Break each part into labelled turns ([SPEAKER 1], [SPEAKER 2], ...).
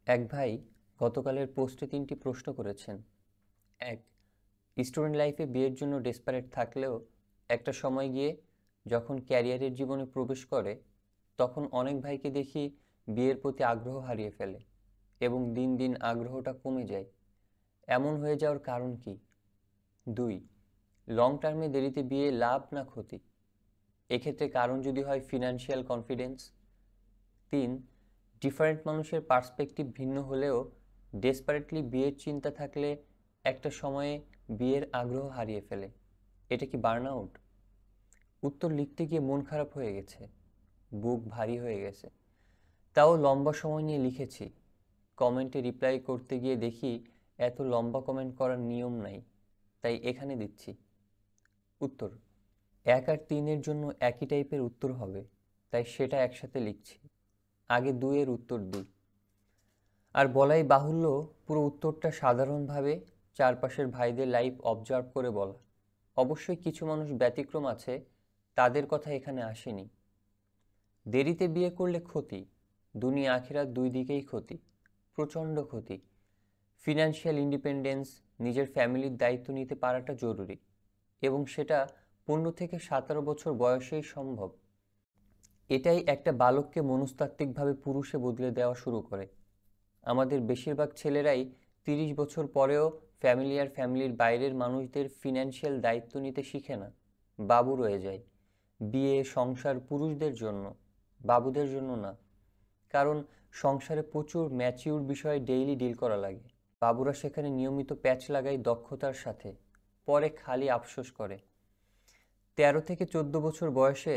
[SPEAKER 1] এক ভাই গতকালের পোস্টে ৩টি প্রশ্ন করেছেন। এক, স্টুডেন্ট লাইফে বিয়ের জন্য ডেসপারেট থাকলেও একটা সময় গিয়ে যখন ক্যারিয়ারের জীবনে প্রবেশ করে তখন অনেক ভাইকে দেখি বিয়ের প্রতি আগ্রহ হারিয়ে ফেলে এবং দিন দিন আগ্রহটা কমে যায়। এমন হয়ে যাওয়ার কারণ কি? ২, লং টার্মে দেরিতে বিয়ে লাভ না ক্ষতি? এক্ষেত্রে কারণ যদি হয় ফিনান্সিয়াল কনফিডেন্স। ৩, ডিফারেন্ট মানুষের পার্সপেক্টিভ ভিন্ন হলেও ডেসপারেটলি বিয়ের চিন্তা থাকলে একটা সময়ে বিয়ের আগ্রহ হারিয়ে ফেলে, এটা কি বার্নআউট? উত্তর লিখতে গিয়ে মন খারাপ হয়ে গেছে, বুক ভারী হয়ে গেছে, তাও লম্বা সময় নিয়ে লিখেছি। কমেন্টে রিপ্লাই করতে গিয়ে দেখি এত লম্বা কমেন্ট করার নিয়ম নাই, তাই এখানে দিচ্ছি। উত্তর, ১ আর ৩-এর জন্য একই টাইপের উত্তর হবে, তাই সেটা একসাথে লিখছি। আগে ২-এর উত্তর দিই। আর বলাই বাহুল্য, পুরো উত্তরটা সাধারণভাবে চারপাশের ভাইদের লাইফ অবজার্ভ করে বলা। অবশ্যই কিছু মানুষ ব্যতিক্রম আছে, তাদের কথা এখানে আসেনি। দেরিতে বিয়ে করলে ক্ষতি, দুনিয়া আখিরাত দুই দিকেই ক্ষতি, প্রচণ্ড ক্ষতি। ফিনান্সিয়াল ইন্ডিপেন্ডেন্স, নিজের ফ্যামিলির দায়িত্ব নিতে পারাটা জরুরি, এবং সেটা ১৫ থেকে ১৭ বছর বয়সেই সম্ভব। এটাই একটা বালককে মনস্তাত্ত্বিকভাবে পুরুষে বদলে দেওয়া শুরু করে। আমাদের বেশিরভাগ ছেলেরাই ৩০ বছর পরেও ফ্যামিলির বাইরের মানুষদের ফিনান্সিয়াল দায়িত্ব নিতে শিখে না, বাবু রয়ে যায়। বিয়ে সংসার পুরুষদের জন্য, বাবুদের জন্য না। কারণ সংসারে প্রচুর ম্যাচিউর বিষয়ে ডেইলি ডিল করা লাগে। বাবুরা সেখানে নিয়মিত প্যাচ লাগায় দক্ষতার সাথে, পরে খালি আফসোস করে। ১৩ থেকে ১৪ বছর বয়সে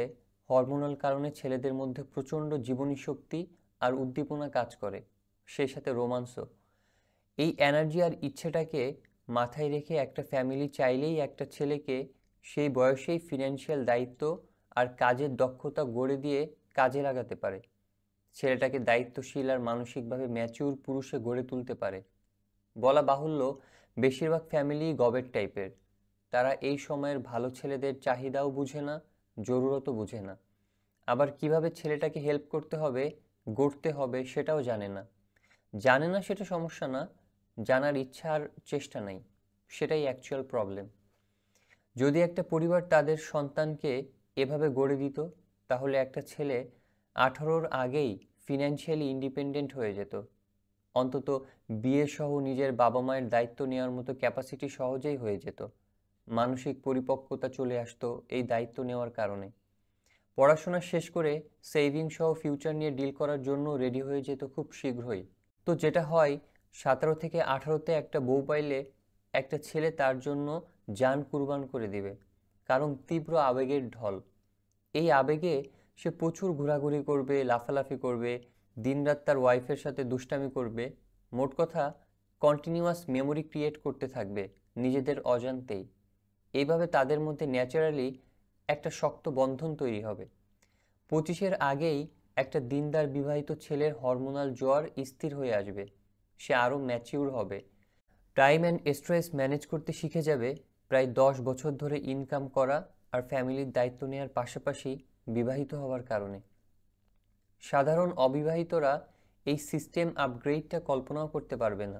[SPEAKER 1] হরমোনাল কারণে ছেলেদের মধ্যে প্রচণ্ড জীবনী শক্তি আর উদ্দীপনা কাজ করে, সেই সাথে রোমান্সও। এই এনার্জি আর ইচ্ছেটাকে মাথায় রেখে একটা ফ্যামিলি চাইলেই একটা ছেলেকে সেই বয়সেই ফিনান্সিয়াল দায়িত্ব আর কাজের দক্ষতা গড়ে দিয়ে কাজে লাগাতে পারে। ছেলেটাকে দায়িত্বশীল আর মানসিকভাবে ম্যাচিউর পুরুষে গড়ে তুলতে পারে। বলা বাহুল্য, বেশিরভাগ ফ্যামিলি গবেট টাইপের। তারা এই সময়ের ভালো ছেলেদের চাহিদাও বুঝে না, জরুরতও বুঝে না। আবার কিভাবে ছেলেটাকে হেল্প করতে হবে, গড়তে হবে সেটাও জানে না। জানে না সেটা সমস্যা না, জানার ইচ্ছা আর চেষ্টা নাই, সেটাই অ্যাকচুয়াল প্রবলেম। যদি একটা পরিবার তাদের সন্তানকে এভাবে গড়ে দিত, তাহলে একটা ছেলে ১৮-র আগেই ফিনান্সিয়ালি ইন্ডিপেন্ডেন্ট হয়ে যেত। অন্তত বিয়ে সহ নিজের বাবা মায়ের দায়িত্ব নেওয়ার মতো ক্যাপাসিটি সহজেই হয়ে যেত। মানসিক পরিপক্কতা চলে আসতো এই দায়িত্ব নেওয়ার কারণে। পড়াশোনা শেষ করে সেভিং সহ ফিউচার নিয়ে ডিল করার জন্য রেডি হয়ে যেত খুব শীঘ্রই। তো যেটা হয়, ১৭ থেকে ১৮-তে একটা বউ পাইলে একটা ছেলে তার জন্য জান কুরবান করে দিবে, কারণ তীব্র আবেগের ঢল। এই আবেগে সে প্রচুর ঘোরাঘুরি করবে, লাফালাফি করবে, দিনরাত তার ওয়াইফের সাথে দুষ্টামি করবে। মোট কথা, কন্টিনিউয়াস মেমোরি ক্রিয়েট করতে থাকবে নিজেদের অজান্তেই। এইভাবে তাদের মধ্যে ন্যাচারালি একটা শক্ত বন্ধন তৈরি হবে। ২৫-এর আগেই একটা দিনদার বিবাহিত ছেলের হরমোনাল জোয়ার স্থির হয়ে আসবে। সে আরও ম্যাচিউর হবে, টাইম অ্যান্ড স্ট্রেস ম্যানেজ করতে শিখে যাবে। প্রায় ১০ বছর ধরে ইনকাম করা আর ফ্যামিলির দায়িত্ব নেওয়ার পাশাপাশি বিবাহিত হওয়ার কারণে। সাধারণ অবিবাহিতরা এই সিস্টেম আপগ্রেডটা কল্পনাও করতে পারবে না,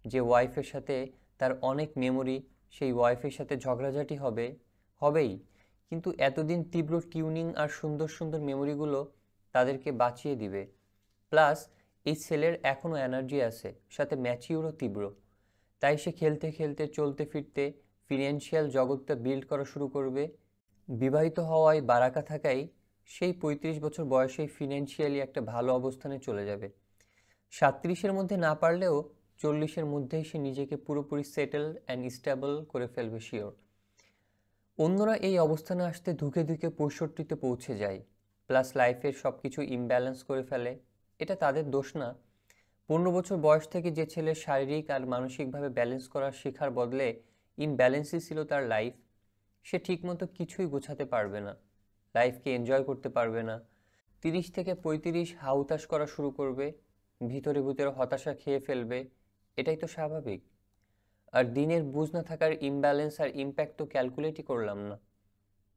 [SPEAKER 1] যে ওয়াইফের সাথে তার অনেক মেমোরি, সেই ওয়াইফের সাথে ঝগড়াঝাটি হবেই, কিন্তু এতদিন তীব্র টিউনিং আর সুন্দর সুন্দর মেমোরিগুলো তাদেরকে বাঁচিয়ে দিবে। প্লাস এই ছেলের এখনও এনার্জি আছে, সাথে ম্যাচিউরও তীব্র। তাই সে খেলতে খেলতে চলতে ফিরতে ফিনান্সিয়াল জগৎটা বিল্ড করা শুরু করবে। বিবাহিত হওয়ায় বারাকা থাকাই সেই ৩৫ বছর বয়সেই ফিনান্সিয়ালি একটা ভালো অবস্থানে চলে যাবে। ৩৭-এর মধ্যে না পারলেও ৪০-এর মধ্যেই সে নিজেকে পুরোপুরি সেটেল অ্যান্ড স্টেবল করে ফেলবে, শিওর। অন্যরা এই অবস্থানে আসতে ধুকে ধুকে ৬৫-তে পৌঁছে যায়, প্লাস লাইফের সব কিছু ইমব্যালেন্স করে ফেলে। এটা তাদের দোষ না। ১৫ বছর বয়স থেকে যে ছেলে শারীরিক আর মানসিকভাবে ব্যালেন্স করার শেখার বদলে ইমব্যালেন্সই ছিল তার লাইফ, সে ঠিকমতো কিছুই গোছাতে পারবে না, লাইফকে এনজয় করতে পারবে না। ৩০ থেকে ৩৫ হাউতাশ করা শুরু করবে, ভিতরে ভিতরে হতাশা খেয়ে ফেলবে। এটাই তো স্বাভাবিক। আর দিনের বুঝ না থাকার ইমব্যালেন্স আর ইম্প্যাক্ট তো ক্যালকুলেটই করলাম না।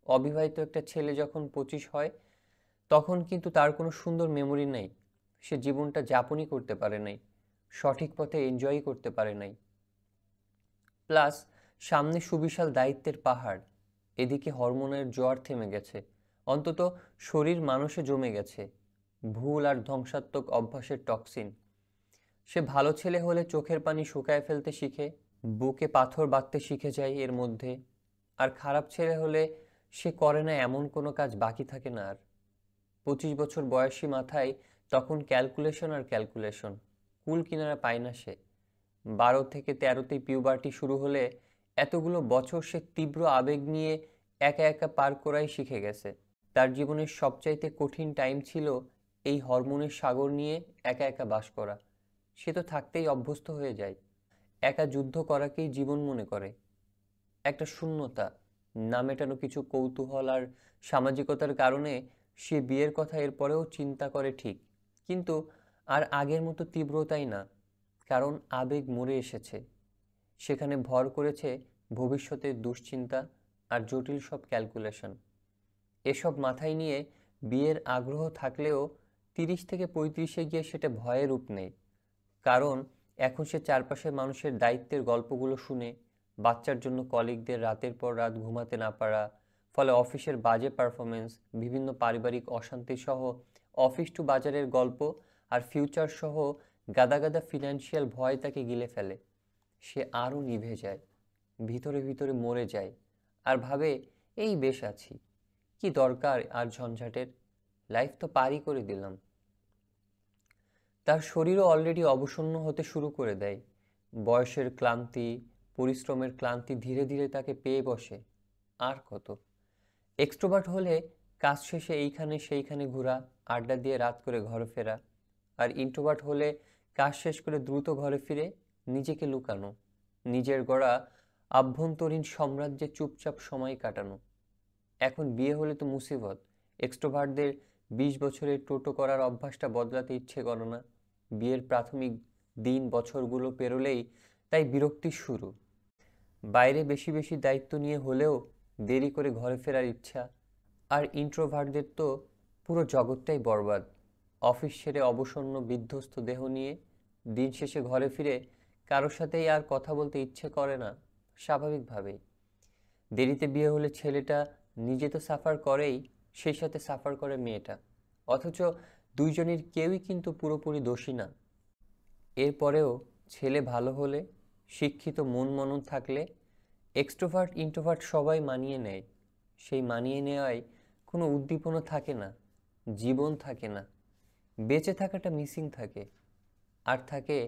[SPEAKER 1] অবিবাহিত একটা ছেলে যখন ২৫ হয়, তখন কিন্তু তার কোনো সুন্দর মেমোরি নেই, সে জীবনটা যাপনই করতে পারে নাই। সঠিক পথে এনজয় করতে পারে নাই। প্লাস সামনে সুবিশাল দায়িত্বের পাহাড়, এদিকে হরমোনের জোয়ার থেমে গেছে, অন্তত শরীর মানুষে জমে গেছে ভুল আর ধ্বংসাত্মক অভ্যাসের টক্সিন। সে ভালো ছেলে হলে চোখের পানি শুকায় ফেলতে শিখে, বুকে পাথর বাঁধতে শিখে যায় এর মধ্যে। আর খারাপ ছেলে হলে সে করে না এমন কোনো কাজ বাকি থাকে না আর। 25 বছর বয়সী মাথায় তখন ক্যালকুলেশন আর ক্যালকুলেশন, কুল কিনারা পায় না সে। 12 থেকে 13তেই পিউবার্টি শুরু হলে এতগুলো বছর সে তীব্র আবেগ নিয়ে একা একা পার করাই শিখে গেছে। তার জীবনের সবচাইতে কঠিন টাইম ছিল এই হরমোনের সাগর নিয়ে একা একা বাস করা। সে তো থাকতেই অভ্যস্ত হয়ে যায়, একা যুদ্ধ করাকেই জীবন মনে করে। একটা শূন্যতা, না মেটানো কিছু কৌতূহল আর সামাজিকতার কারণে সে বিয়ের কথা এরপরেও চিন্তা করে ঠিক, কিন্তু আর আগের মতো তীব্রতাই না, কারণ আবেগ মরে এসেছে। সেখানে ভর করেছে ভবিষ্যতের দুশ্চিন্তা আর জটিল সব ক্যালকুলেশন। এসব মাথায় নিয়ে বিয়ের আগ্রহ থাকলেও 30 থেকে 35-এ গিয়ে সেটা ভয়ের রূপ নেয়। কারণ এখন সে চারপাশের মানুষের দায়িত্বের গল্পগুলো শুনে, বাচ্চার জন্য কলিগদের রাতের পর রাত ঘুমাতে না পারা, ফলে অফিসের বাজে পারফরমেন্স, বিভিন্ন পারিবারিক অশান্তি সহ অফিস টু বাজারের গল্প আর ফিউচার সহ গাদা গাদা ফিনান্সিয়াল ভয় তাকে গিলে ফেলে। সে আরও নিভে যায়, ভিতরে ভিতরে মরে যায়, আর ভাবে এই বেশ আছি, কি দরকার আর ঝঞ্ঝাটের, লাইফ তো পারই করে দিলাম। তার শরীরও অলরেডি অবসন্ন হতে শুরু করে দেয়। বয়সের ক্লান্তি, পরিশ্রমের ক্লান্তি ধীরে ধীরে তাকে পেয়ে বসে। আর কত? এক্সট্রোভার্ট হলে কাজ শেষে এইখানে সেইখানে ঘোরা, আড্ডা দিয়ে রাত করে ঘরে ফেরা। আর ইন্ট্রোভার্ট হলে কাজ শেষ করে দ্রুত ঘরে ফিরে নিজেকে লুকানো, নিজের গড়া আভ্যন্তরীণ সাম্রাজ্যে চুপচাপ সময় কাটানো। এখন বিয়ে হলে তো মুসিবত। এক্সট্রোভার্টদের 20 বছরের টোটো করার অভ্যাসটা বদলাতে ইচ্ছে করে না। বিয়ের প্রাথমিক দিন বছরগুলো পেরোলেই তাই বিরক্তি শুরু। বাইরে বেশি বেশি দায়িত্ব নিয়ে হলেও দেরি করে ঘরে ফেরার ইচ্ছা। আর ইন্ট্রোভার্টদের তো পুরো জগৎটাই বরবাদ। অফিস ছেড়ে অবসন্ন বিধ্বস্ত দেহ নিয়ে দিন শেষে ঘরে ফিরে কারোর সাথেই আর কথা বলতে ইচ্ছে করে না, স্বাভাবিকভাবেই। দেরিতে বিয়ে হলে ছেলেটা নিজে তো সাফার করেই, সেই সাথে সাফার করে মেয়েটা। অথচ দুইজনের কেউই কিন্তু পুরোপুরি দোষী না। এরপরেও ছেলে ভালো হলে, শিক্ষিত মন মনন থাকলে এক্সট্রোভার্ট ইন্ট্রোভার্ট সবাই মানিয়ে নেয়। সেই মানিয়ে নেওয়ায় কোনো উদ্দীপনা থাকে না, জীবন থাকে না, বেঁচে থাকাটা মিসিং থাকে। আর থাকে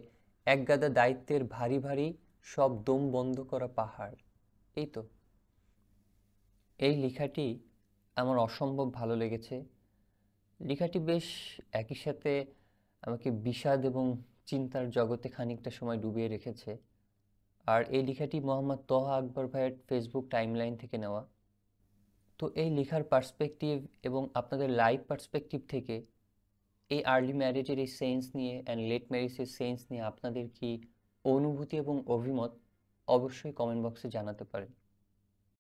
[SPEAKER 1] একগাদা দায়িত্বের ভারী ভারী সব দম বন্ধ করা পাহাড়। এই তো। এই লেখাটি আমার অসম্ভব ভালো লেগেছে। লেখাটি বেশ একই সাথে আমাকে বিষাদ এবং চিন্তার জগতে খানিকটা সময় ডুবিয়ে রেখেছে। আর এই লেখাটি মোহাম্মদ তোহা আকবর ভাইয়ের ফেসবুক টাইমলাইন থেকে নেওয়া। তো এই লেখার পার্সপেক্টিভ এবং আপনাদের লাইফ পার্সপেক্টিভ থেকে এই আর্লি ম্যারেজের এই সেন্স নিয়ে অ্যান্ড লেট ম্যারেজের সেন্স নিয়ে আপনাদের কি অনুভূতি এবং অভিমত অবশ্যই কমেন্ট বক্সে জানাতে পারেন।